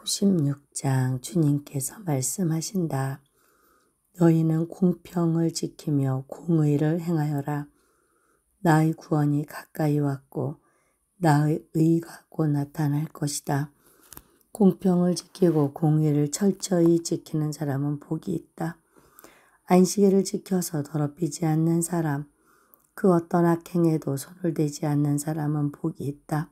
56장 주님께서 말씀하신다. 너희는 공평을 지키며 공의를 행하여라. 나의 구원이 가까이 왔고 나의 의가 곧 나타날 것이다. 공평을 지키고 공의를 철저히 지키는 사람은 복이 있다. 안식일을 지켜서 더럽히지 않는 사람, 그 어떤 악행에도 손을 대지 않는 사람은 복이 있다.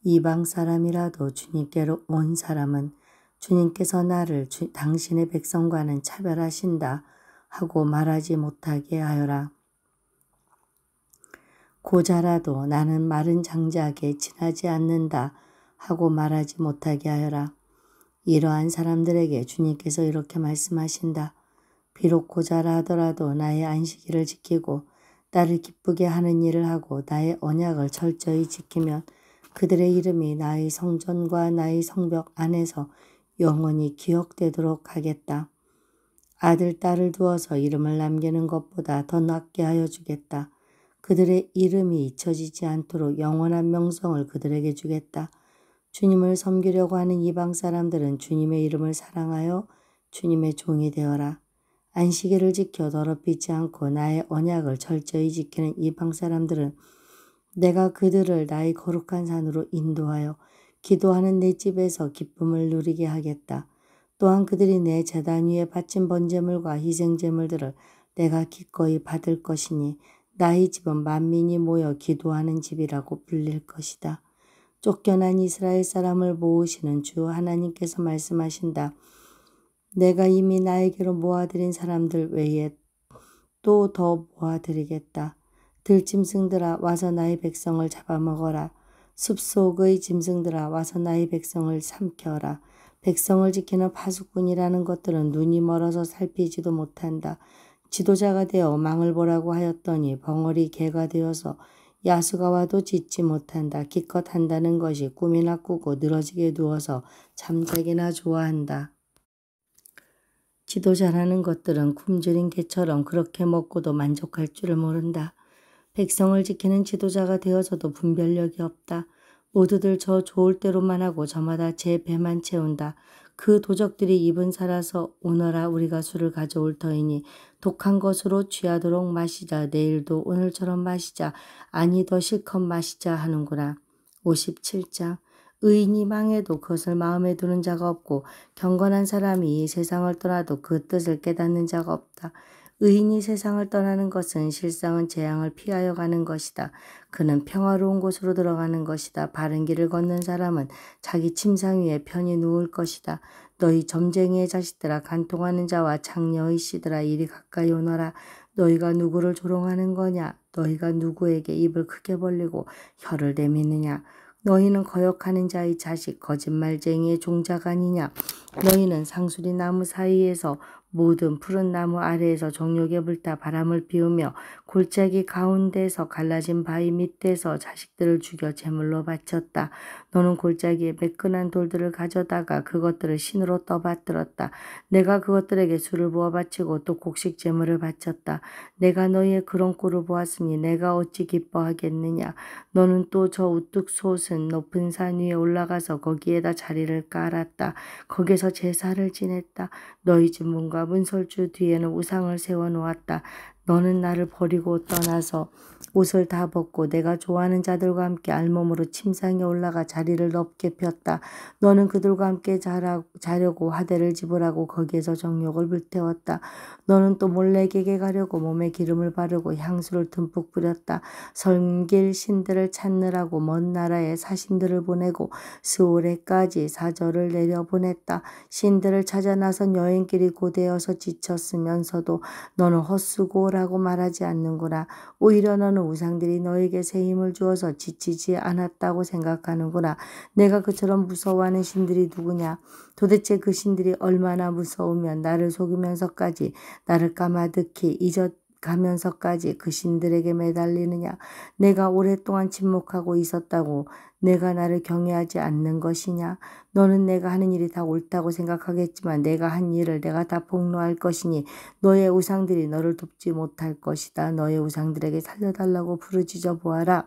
이방 사람이라도 주님께로 온 사람은 주님께서 나를 당신의 백성과는 차별하신다 하고 말하지 못하게 하여라. 고자라도 나는 마른 장작에 지나지 않는다 하고 말하지 못하게 하여라. 이러한 사람들에게 주님께서 이렇게 말씀하신다. 비록 고자라 하더라도 나의 안식일을 지키고 나를 기쁘게 하는 일을 하고 나의 언약을 철저히 지키면 그들의 이름이 나의 성전과 나의 성벽 안에서 영원히 기억되도록 하겠다. 아들, 딸을 두어서 이름을 남기는 것보다 더 낫게 하여 주겠다. 그들의 이름이 잊혀지지 않도록 영원한 명성을 그들에게 주겠다. 주님을 섬기려고 하는 이방 사람들은 주님의 이름을 사랑하여 주님의 종이 되어라. 안식일을 지켜 더럽히지 않고 나의 언약을 철저히 지키는 이방 사람들은 내가 그들을 나의 거룩한 산으로 인도하여 기도하는 내 집에서 기쁨을 누리게 하겠다. 또한 그들이 내 제단 위에 바친 번제물과 희생제물들을 내가 기꺼이 받을 것이니 나의 집은 만민이 모여 기도하는 집이라고 불릴 것이다. 쫓겨난 이스라엘 사람을 모으시는 주 하나님께서 말씀하신다. 내가 이미 나에게로 모아들인 사람들 외에 또 더 모아드리겠다. 들짐승들아 와서 나의 백성을 잡아먹어라. 숲속의 짐승들아 와서 나의 백성을 삼켜라. 백성을 지키는 파수꾼이라는 것들은 눈이 멀어서 살피지도 못한다. 지도자가 되어 망을 보라고 하였더니 벙어리 개가 되어서 야수가 와도 짖지 못한다. 기껏 한다는 것이 꿈이나 꾸고 늘어지게 누워서 잠자기나 좋아한다. 지도자라는 것들은 굶주린 개처럼 그렇게 먹고도 만족할 줄을 모른다. 백성을 지키는 지도자가 되어서도 분별력이 없다. 모두들 저 좋을 대로만 하고 저마다 제 배만 채운다. 그 도적들이 입은 살아서 오너라 우리가 술을 가져올 터이니 독한 것으로 취하도록 마시자. 내일도 오늘처럼 마시자. 아니 더 실컷 마시자 하는구나. 57장 의인이 망해도 그것을 마음에 두는 자가 없고 경건한 사람이 이 세상을 떠나도 그 뜻을 깨닫는 자가 없다. 의인이 세상을 떠나는 것은 실상은 재앙을 피하여 가는 것이다. 그는 평화로운 곳으로 들어가는 것이다. 바른 길을 걷는 사람은 자기 침상 위에 편히 누울 것이다. 너희 점쟁이의 자식들아 간통하는 자와 장녀의 씨들아 이리 가까이 오너라. 너희가 누구를 조롱하는 거냐? 너희가 누구에게 입을 크게 벌리고 혀를 내미느냐? 너희는 거역하는 자의 자식 거짓말쟁이의 종자가 아니냐? 너희는 상수리 나무 사이에서 모든 푸른 나무 아래에서 정욕에 불타 바람을 피우며 골짜기 가운데서 갈라진 바위 밑에서 자식들을 죽여 제물로 바쳤다. 너는 골짜기에 매끈한 돌들을 가져다가 그것들을 신으로 떠받들었다. 내가 그것들에게 술을 부어 바치고 또 곡식 제물을 바쳤다. 내가 너희의 그런 꼴을 보았으니 내가 어찌 기뻐하겠느냐. 너는 또 저 우뚝 솟은 높은 산 위에 올라가서 거기에다 자리를 깔았다. 거기서 제사를 지냈다. 너희 집 문과 문설주 뒤에는 우상을 세워놓았다. 너는 나를 버리고 떠나서 옷을 다 벗고 내가 좋아하는 자들과 함께 알몸으로 침상에 올라가 자리를 넓게 폈다. 너는 그들과 함께 자려고 화대를 집으라고 거기에서 정욕을 불태웠다. 너는 또 몰래에게 가려고 몸에 기름을 바르고 향수를 듬뿍 뿌렸다. 섬길 신들을 찾느라고 먼 나라에 사신들을 보내고 스오레까지 사절을 내려보냈다. 신들을 찾아 나선 여행길이 고되어서 지쳤으면서도 너는 헛수고라고 말하지 않는구나. 오히려 너는 우상들이 너에게 새 힘을 주어서 지치지 않았다고 생각하는구나. 내가 그처럼 무서워하는 신들이 누구냐? 도대체 그 신들이 얼마나 무서우면 나를 속이면서까지 나를 까마득히 잊어가면서까지 그 신들에게 매달리느냐? 내가 오랫동안 침묵하고 있었다고 내가 나를 경외하지 않는 것이냐? 너는 내가 하는 일이 다 옳다고 생각하겠지만 내가 한 일을 내가 다 폭로할 것이니 너의 우상들이 너를 돕지 못할 것이다. 너의 우상들에게 살려달라고 부르짖어 보아라.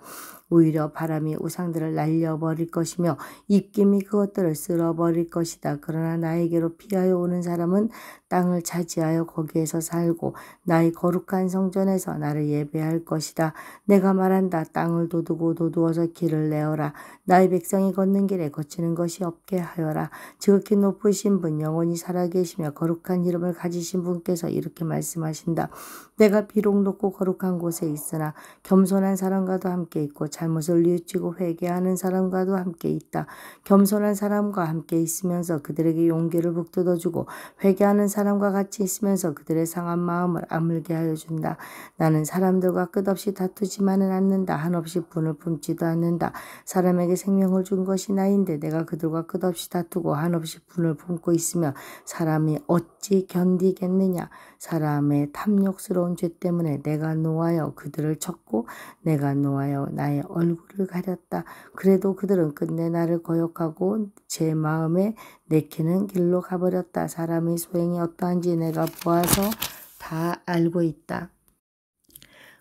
오히려 바람이 우상들을 날려버릴 것이며 입김이 그것들을 쓸어버릴 것이다. 그러나 나에게로 피하여 오는 사람은 땅을 차지하여 거기에서 살고 나의 거룩한 성전에서 나를 예배할 것이다. 내가 말한다. 땅을 도두어서 길을 내어라. 나의 백성이 걷는 길에 거치는 것이 없게 하여라. 지극히 높으신 분, 영원히 살아계시며 거룩한 이름을 가지신 분께서 이렇게 말씀하신다. 내가 비록 높고 거룩한 곳에 있으나 겸손한 사람과도 함께 있고 잘못을 뉘우치고 회개하는 사람과도 함께 있다. 겸손한 사람과 함께 있으면서 그들에게 용기를 북돋아주고 회개하는 사람과 같이 있으면서 그들의 상한 마음을 아물게 하여 준다. 나는 사람들과 끝없이 다투지만은 않는다. 한없이 분을 품지도 않는다. 사람에게 생명을 준 것이 나인데 내가 그들과 끝없이 다투고 한없이 분을 품고 있으며 사람이 어찌 견디겠느냐. 사람의 탐욕스러운 죄 때문에 내가 노하여 그들을 쳤고 내가 노하여 나의 얼굴을 가렸다. 그래도 그들은 끝내 나를 거역하고 제 마음에 내키는 길로 가버렸다. 사람의 소행이 어떠한지 내가 보아서 다 알고 있다.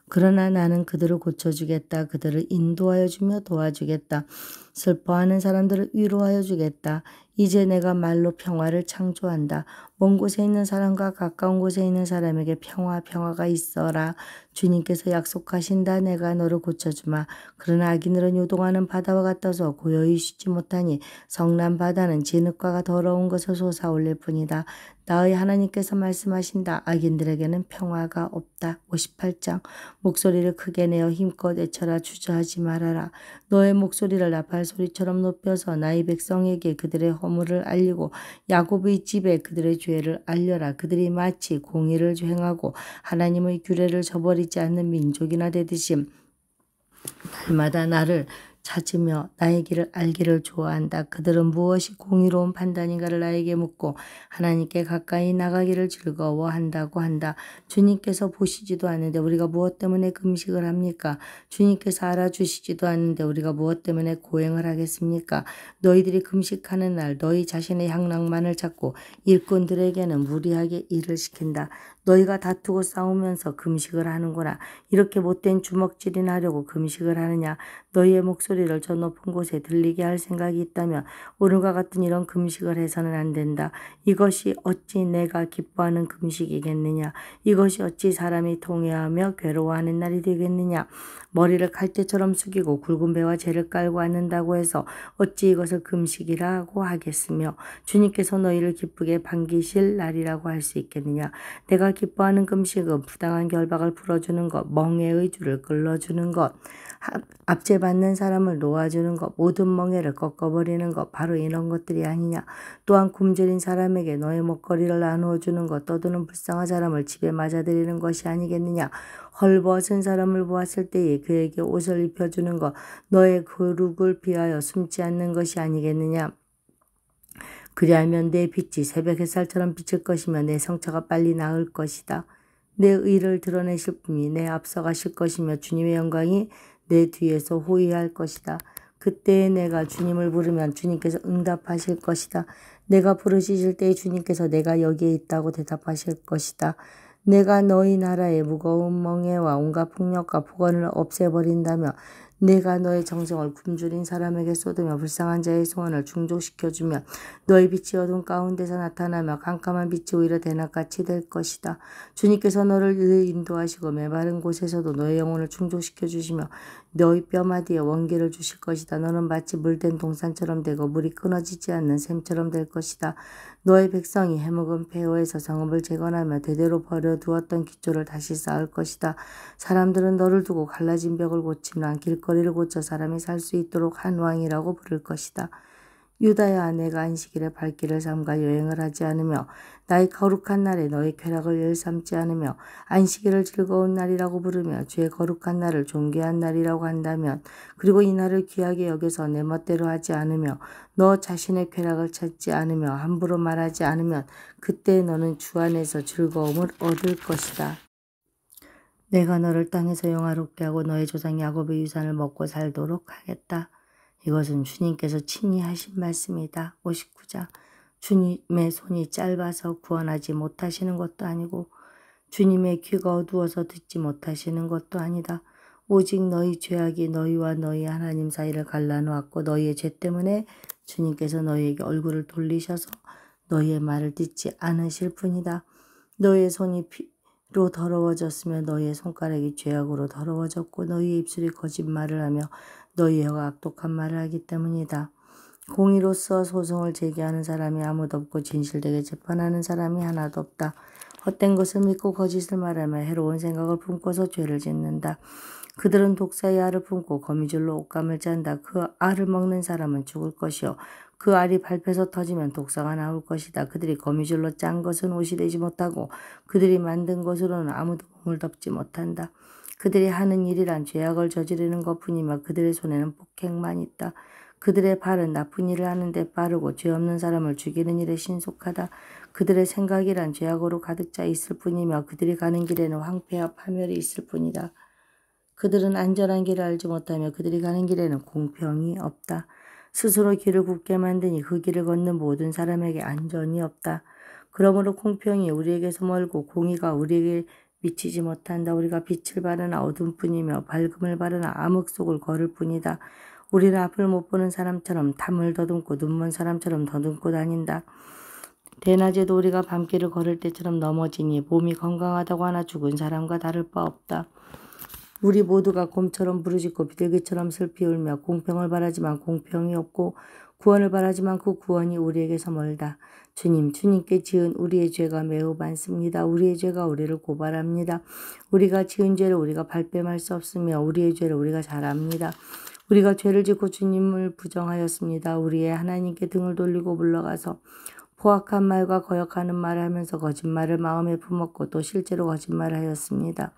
그러나 나는 그들을 고쳐주겠다. 그들을 인도하여 주며 도와주겠다. 슬퍼하는 사람들을 위로하여 주겠다. 이제 내가 말로 평화를 창조한다. 먼 곳에 있는 사람과 가까운 곳에 있는 사람에게 평화가 있어라. 주님께서 약속하신다. 내가 너를 고쳐주마. 그러나 악인들은 요동하는 바다와 같아서 고요히 쉬지 못하니 성난 바다는 진흙과 더러운 것을 솟아올릴 뿐이다. 나의 하나님께서 말씀하신다. 악인들에게는 평화가 없다. 58장. 목소리를 크게 내어 힘껏 외쳐라. 주저하지 말아라. 너의 목소리를 나팔 소리처럼 높여서 나의 백성에게 그들의 허물을 알리고 야곱의 집에 그들의 죄를 알려라. 그들이 마치 공의를 행하고 하나님의 규례를 저버리지 않는 민족이나 되듯이 날마다 나를 찾으며 나의 길을 알기를 좋아한다. 그들은 무엇이 공의로운 판단인가를 나에게 묻고 하나님께 가까이 나가기를 즐거워한다고 한다. 주님께서 보시지도 않는데 우리가 무엇 때문에 금식을 합니까? 주님께서 알아주시지도 않는데 우리가 무엇 때문에 고행을 하겠습니까? 너희들이 금식하는 날 너희 자신의 향락만을 찾고 일꾼들에게는 무리하게 일을 시킨다. 너희가 다투고 싸우면서 금식을 하는구나. 이렇게 못된 주먹질이나 하려고 금식을 하느냐. 너희의 목소리를 저 높은 곳에 들리게 할 생각이 있다면 오늘과 같은 이런 금식을 해서는 안 된다. 이것이 어찌 내가 기뻐하는 금식이겠느냐. 이것이 어찌 사람이 통회하며 괴로워하는 날이 되겠느냐. 머리를 칼대처럼 숙이고 굵은 배와 재를 깔고 앉는다고 해서 어찌 이것을 금식이라고 하겠으며 주님께서 너희를 기쁘게 반기실 날이라고 할 수 있겠느냐. 내가 기뻐하는 금식은 부당한 결박을 풀어주는 것, 멍에의 줄을 끌어주는 것, 압제받는 사람을 놓아주는 것, 모든 멍에를 꺾어버리는 것, 바로 이런 것들이 아니냐. 또한 굶주린 사람에게 너의 먹거리를 나누어 주는 것, 떠드는 불쌍한 사람을 집에 맞아들이는 것이 아니겠느냐. 헐벗은 사람을 보았을 때에 그에게 옷을 입혀주는 것, 너의 거룩을 비하여 숨지 않는 것이 아니겠느냐. 그리하면 내 빛이 새벽 햇살처럼 비칠 것이며 내 성처가 빨리 나을 것이다. 내 의를 드러내실 분이 내 앞서가실 것이며 주님의 영광이 내 뒤에서 호위할 것이다. 그때에 내가 주님을 부르면 주님께서 응답하실 것이다. 내가 부르시실 때에 주님께서 내가 여기에 있다고 대답하실 것이다. 내가 너희 나라의 무거운 멍에와 온갖 폭력과 폭언을 없애버린다며 내가 너의 정성을 굶주린 사람에게 쏟으며 불쌍한 자의 소원을 충족시켜주며 너의 빛이 어둠 가운데서 나타나며 깜깜한 빛이 오히려 대낮같이 될 것이다. 주님께서 너를 늘 인도하시고 메마른 곳에서도 너의 영혼을 충족시켜주시며 너희 뼈마디에 원기를 주실 것이다. 너는 마치 물된 동산처럼 되고 물이 끊어지지 않는 샘처럼 될 것이다. 너의 백성이 해묵은 폐허에서 성읍을 재건하며 대대로 버려두었던 기초를 다시 쌓을 것이다. 사람들은 너를 두고 갈라진 벽을 고치나 길거리를 고쳐 사람이 살 수 있도록 한 왕이라고 부를 것이다. 유다야, 내가 안식일에 발길을 삼가 여행을 하지 않으며 나의 거룩한 날에 너의 쾌락을 일삼지 않으며 안식일을 즐거운 날이라고 부르며 주의 거룩한 날을 존귀한 날이라고 한다면, 그리고 이 날을 귀하게 여겨서 내 멋대로 하지 않으며 너 자신의 쾌락을 찾지 않으며 함부로 말하지 않으면 그때 너는 주 안에서 즐거움을 얻을 것이다. 내가 너를 땅에서 영화롭게 하고 너의 조상 야곱의 유산을 먹고 살도록 하겠다. 이것은 주님께서 친히 하신 말씀이다. 59장. 주님의 손이 짧아서 구원하지 못하시는 것도 아니고 주님의 귀가 어두워서 듣지 못하시는 것도 아니다. 오직 너희 죄악이 너희와 너희 하나님 사이를 갈라놓았고 너희의 죄 때문에 주님께서 너희에게 얼굴을 돌리셔서 너희의 말을 듣지 않으실 뿐이다. 너희의 손이 피로 더러워졌으며 너희의 손가락이 죄악으로 더러워졌고 너희의 입술이 거짓말을 하며 너희 혀가 악독한 말을 하기 때문이다. 공의로서 소송을 제기하는 사람이 아무도 없고 진실되게 재판하는 사람이 하나도 없다. 헛된 것을 믿고 거짓을 말하며 해로운 생각을 품고서 죄를 짓는다. 그들은 독사의 알을 품고 거미줄로 옷감을 짠다. 그 알을 먹는 사람은 죽을 것이요 그 알이 밟혀서 터지면 독사가 나올 것이다. 그들이 거미줄로 짠 것은 옷이 되지 못하고 그들이 만든 것으로는 아무도 몸을 덮지 못한다. 그들이 하는 일이란 죄악을 저지르는 것뿐이며 그들의 손에는 폭행만 있다. 그들의 발은 나쁜 일을 하는데 빠르고 죄 없는 사람을 죽이는 일에 신속하다. 그들의 생각이란 죄악으로 가득 차 있을 뿐이며 그들이 가는 길에는 황폐와 파멸이 있을 뿐이다. 그들은 안전한 길을 알지 못하며 그들이 가는 길에는 공평이 없다. 스스로 길을 굽게 만드니 그 길을 걷는 모든 사람에게 안전이 없다. 그러므로 공평이 우리에게서 멀고 공의가 우리에게 미치지 못한다. 우리가 빛을 바르나 어둠뿐이며 밝음을 바르나 암흑 속을 걸을 뿐이다. 우리는 앞을 못 보는 사람처럼 담을 더듬고 눈먼 사람처럼 더듬고 다닌다. 대낮에도 우리가 밤길을 걸을 때처럼 넘어지니 몸이 건강하다고 하나 죽은 사람과 다를 바 없다. 우리 모두가 곰처럼 부르짖고 비둘기처럼 슬피 울며 공평을 바라지만 공평이 없고 구원을 바라지만 그 구원이 우리에게서 멀다. 주님께 지은 우리의 죄가 매우 많습니다. 우리의 죄가 우리를 고발합니다. 우리가 지은 죄를 우리가 발뺌할 수 없으며 우리의 죄를 우리가 잘 압니다. 우리가 죄를 짓고 주님을 부정하였습니다. 우리의 하나님께 등을 돌리고 물러가서 포악한 말과 거역하는 말을 하면서 거짓말을 마음에 품었고 또 실제로 거짓말하였습니다.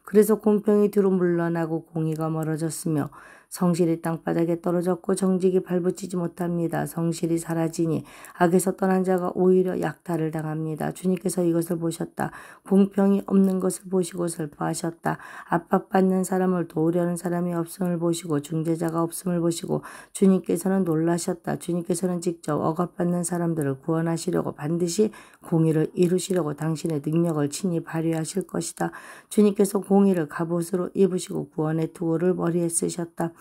그래서 공평이 뒤로 물러나고 공의가 멀어졌으며 성실이 땅바닥에 떨어졌고 정직이 발붙이지 못합니다. 성실이 사라지니 악에서 떠난 자가 오히려 약탈을 당합니다. 주님께서 이것을 보셨다. 공평이 없는 것을 보시고 슬퍼하셨다. 압박받는 사람을 도우려는 사람이 없음을 보시고 중재자가 없음을 보시고 주님께서는 놀라셨다. 주님께서는 직접 억압받는 사람들을 구원하시려고 반드시 공의를 이루시려고 당신의 능력을 친히 발휘하실 것이다. 주님께서 공의를 갑옷으로 입으시고 구원의 투구를 머리에 쓰셨다.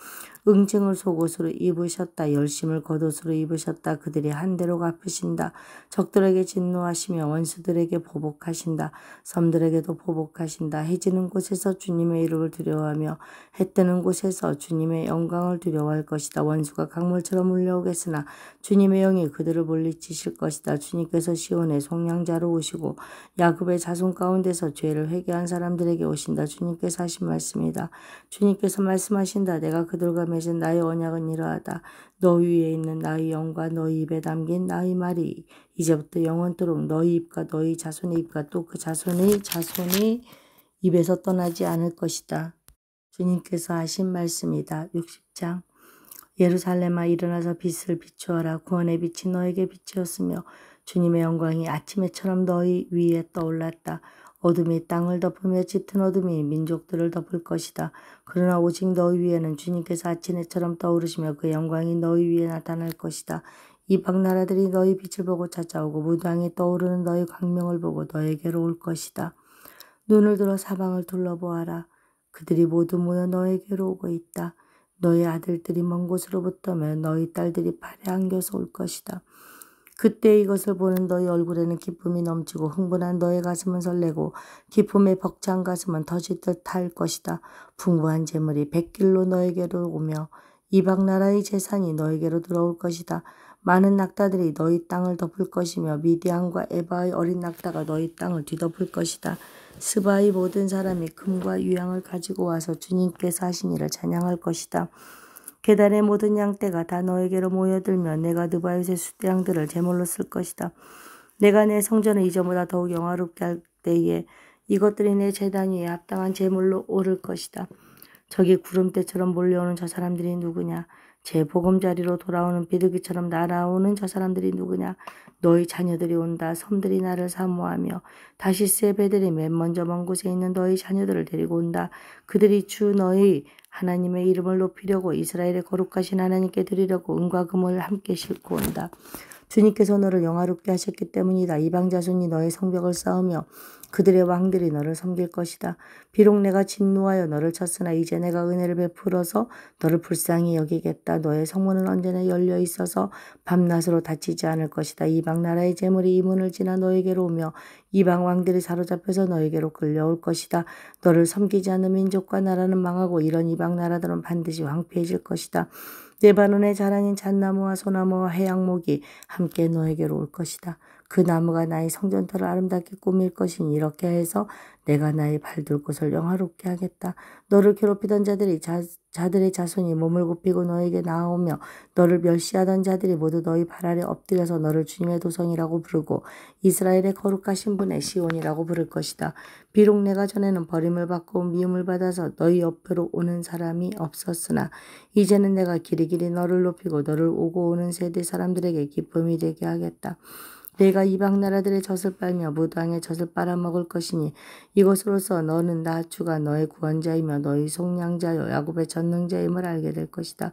응징을 속옷으로 입으셨다. 열심을 겉옷으로 입으셨다. 그들이 한 대로 갚으신다. 적들에게 진노하시며 원수들에게 보복하신다. 섬들에게도 보복하신다. 해 지는 곳에서 주님의 이름을 두려워하며 해 뜨는 곳에서 주님의 영광을 두려워할 것이다. 원수가 강물처럼 몰려오겠으나 주님의 영이 그들을 물리치실 것이다. 주님께서 시온의 속량자로 오시고 야곱의 자손 가운데서 죄를 회개한 사람들에게 오신다. 주님께서 하신 말씀이다. 주님께서 말씀하신다. 내가 그들과 맺은 나의 언약은 이러하다. 너희 위에 있는 나의 영과 너희 입에 담긴 나의 말이 이제부터 영원토록 너희 입과 너희 자손의 입과 또 그 자손의 자손이 입에서 떠나지 않을 것이다. 주님께서 하신 말씀이다. 60장. 예루살렘아 일어나서 빛을 비추어라. 구원의 빛이 너에게 비치었으며 주님의 영광이 아침에처럼 너희 위에 떠올랐다. 어둠이 땅을 덮으며 짙은 어둠이 민족들을 덮을 것이다. 그러나 오직 너희 위에는 주님께서 아침해처럼 떠오르시며 그 영광이 너희 위에 나타날 것이다. 이방 나라들이 너희 빛을 보고 찾아오고 무당이 떠오르는 너희 광명을 보고 너에게로 올 것이다. 눈을 들어 사방을 둘러보아라. 그들이 모두 모여 너에게로 오고 있다. 너희 아들들이 먼 곳으로부터 오며 너희 딸들이 발에 안겨서 올 것이다. 그때 이것을 보는 너희 얼굴에는 기쁨이 넘치고 흥분한 너의 가슴은 설레고 기쁨에 벅찬 가슴은 터질 듯할 것이다. 풍부한 재물이 백길로 너에게로 오며 이방 나라의 재산이 너에게로 들어올 것이다. 많은 낙타들이 너희 땅을 덮을 것이며 미디안과 에바의 어린 낙타가 너희 땅을 뒤덮을 것이다. 스바의 모든 사람이 금과 유향을 가지고 와서 주님께서 하신 일을 찬양할 것이다. 계단의 모든 양떼가 다 너에게로 모여들며 내가 느바요의 숫양들을 제물로 쓸 것이다. 내가 내 성전을 이전보다 더욱 영화롭게 할 때에 이것들이 내 제단 위에 합당한 제물로 오를 것이다. 저기 구름대처럼 몰려오는 저 사람들이 누구냐? 제 보금자리로 돌아오는 비둘기처럼 날아오는 저 사람들이 누구냐? 너희 자녀들이 온다. 섬들이 나를 사모하며 다시스의 배들이 맨 먼저 먼 곳에 있는 너희 자녀들을 데리고 온다. 그들이 주 너희 하나님의 이름을 높이려고 이스라엘의 거룩하신 하나님께 드리려고 은과 금을 함께 싣고 온다. 주님께서 너를 영화롭게 하셨기 때문이다. 이방 자손이 너의 성벽을 쌓으며 그들의 왕들이 너를 섬길 것이다. 비록 내가 진노하여 너를 쳤으나 이제 내가 은혜를 베풀어서 너를 불쌍히 여기겠다. 너의 성문은 언제나 열려 있어서 밤낮으로 닫히지 않을 것이다. 이방 나라의 재물이 이 문을 지나 너에게로 오며 이방 왕들이 사로잡혀서 너에게로 끌려올 것이다. 너를 섬기지 않는 민족과 나라는 망하고 이런 이방 나라들은 반드시 황폐해질 것이다. 레바논의 자랑인 잣나무와 소나무와 해양목이 함께 너에게로 올 것이다. 그 나무가 나의 성전터를 아름답게 꾸밀 것이니 이렇게 해서 내가 나의 발둘 곳을 영화롭게 하겠다. 너를 괴롭히던 자들의 자손이 몸을 굽히고 너에게 나아오며 너를 멸시하던 자들이 모두 너희 발 아래 엎드려서 너를 주님의 도성이라고 부르고 이스라엘의 거룩하신 분의 시온이라고 부를 것이다. 비록 내가 전에는 버림을 받고 미움을 받아서 너희 옆으로 오는 사람이 없었으나 이제는 내가 길이길이 너를 높이고 너를 오고 오는 세대 사람들에게 기쁨이 되게 하겠다. 내가 이방 나라들의 젖을 빨며 무당의 젖을 빨아먹을 것이니 이것으로서 너는 나 주가 너의 구원자이며 너희 속량자여 야곱의 전능자임을 알게 될 것이다.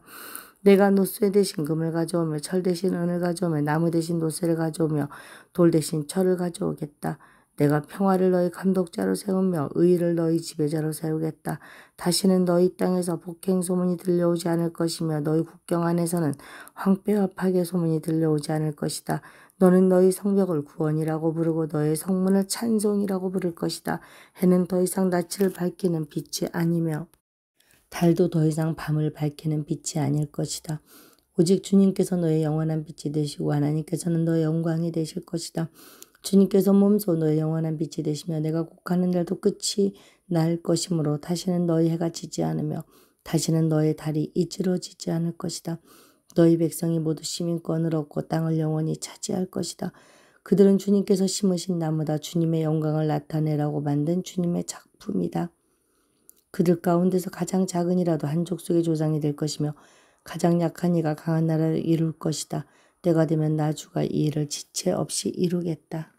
내가 노쇠 대신 금을 가져오며 철 대신 은을 가져오며 나무 대신 노쇠를 가져오며 돌 대신 철을 가져오겠다. 내가 평화를 너희 감독자로 세우며 의를 너희 지배자로 세우겠다. 다시는 너희 땅에서 폭행 소문이 들려오지 않을 것이며 너희 국경 안에서는 황폐와 파괴 소문이 들려오지 않을 것이다. 너는 너희 성벽을 구원이라고 부르고 너의 성문을 찬송이라고 부를 것이다. 해는 더 이상 낯을 밝히는 빛이 아니며 달도 더 이상 밤을 밝히는 빛이 아닐 것이다. 오직 주님께서 너의 영원한 빛이 되시고 하나님께서는 너의 영광이 되실 것이다. 주님께서 몸소 너의 영원한 빛이 되시며 내가 곡하는 날도 끝이 날 것이므로 다시는 너희 해가 지지 않으며 다시는 너의 달이 이지러지지 않을 것이다. 너희 백성이 모두 시민권을 얻고 땅을 영원히 차지할 것이다. 그들은 주님께서 심으신 나무다. 주님의 영광을 나타내라고 만든 주님의 작품이다. 그들 가운데서 가장 작은 이라도 한 족속의 조상이 될 것이며 가장 약한 이가 강한 나라를 이룰 것이다. 때가 되면 나 주가 이 일을 지체 없이 이루겠다.